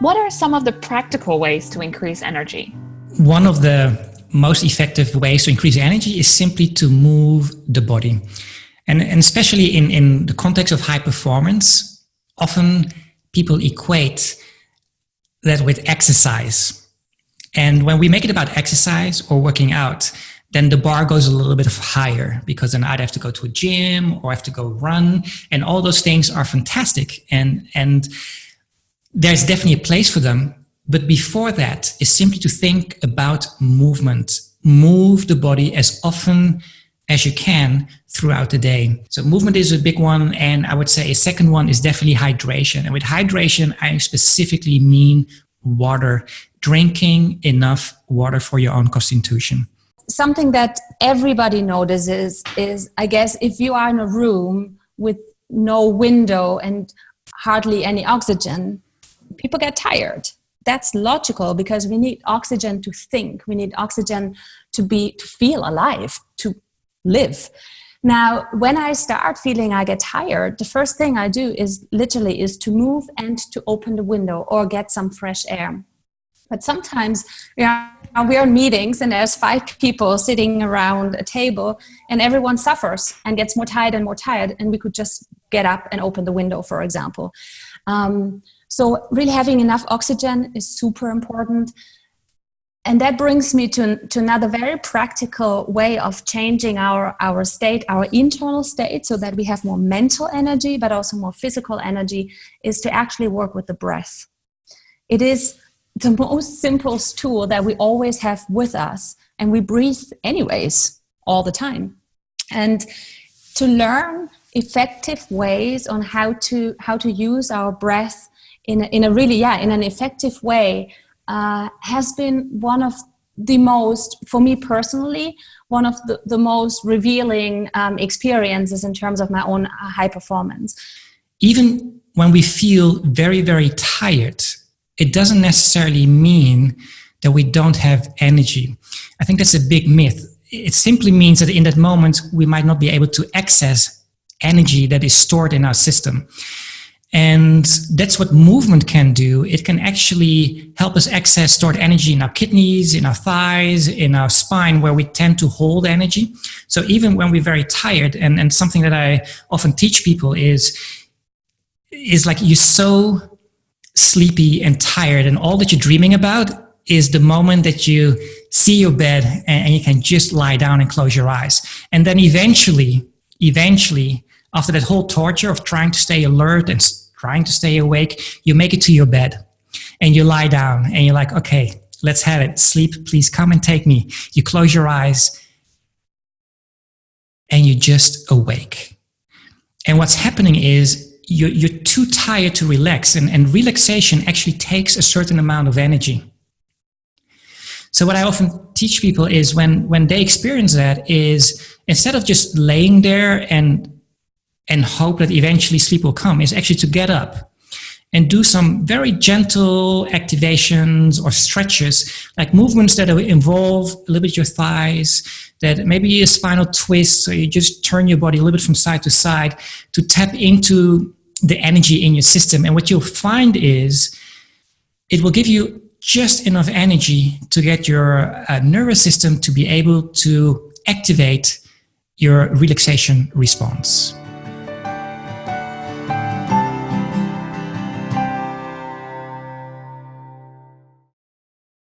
What are some of the practical ways to increase energy? One of the most effective ways to increase energy is simply to move the body. And especially in the context of high performance, often people equate that with exercise. And when we make it about exercise or working out, then the bar goes a little bit higher, because then I'd have to go to a gym or I have to go run, and all those things are fantastic. And there's definitely a place for them. But before that is simply to think about movement. Move the body as often as you can throughout the day. So movement is a big one. And I would say a second one is definitely hydration. And with hydration, I specifically mean water, drinking enough water for your own constitution. Something that everybody notices is, I guess, if you are in a room with no window and hardly any oxygen, people get tired. That's logical, because we need oxygen to think. We need oxygen to feel alive, to live. Now, when I start feeling I get tired, the first thing I do is to move and to open the window or get some fresh air. But sometimes we are in meetings and there's 5 people sitting around a table and everyone suffers and gets more tired, and we could just get up and open the window, for example. So really having enough oxygen is super important. And that brings me to another very practical way of changing our state, our internal state, so that we have more mental energy, but also more physical energy, is to actually work with the breath. It is the most simplest tool that we always have with us, and we breathe anyways all the time. And to learn effective ways on how to use our breath in an effective way has been one of the most, for me personally, one of the most revealing experiences in terms of my own high performance. Even when we feel very, very tired, it doesn't necessarily mean that we don't have energy. I think that's a big myth. It simply means that in that moment, we might not be able to access energy that is stored in our system. And that's what movement can do. It can actually help us access stored energy in our kidneys, in our thighs, in our spine, where we tend to hold energy. So even when we're very tired, and something that I often teach people is like, you're so sleepy and tired, and all that you're dreaming about is the moment that you see your bed and you can just lie down and close your eyes. And then eventually, after that whole torture of trying to stay alert and trying to stay awake, you make it to your bed and you lie down and you're like, okay, let's have it. Sleep, please come and take me. You close your eyes and you're just awake. And what's happening is you're too tired to relax, and relaxation actually takes a certain amount of energy. So what I often teach people is when they experience that is, instead of just laying there and hope that eventually sleep will come, is actually to get up and do some very gentle activations or stretches, like movements that involve a little bit your thighs, that maybe a spinal twist, so you just turn your body a little bit from side to side to tap into the energy in your system. And what you'll find is it will give you just enough energy to get your nervous system to be able to activate your relaxation response.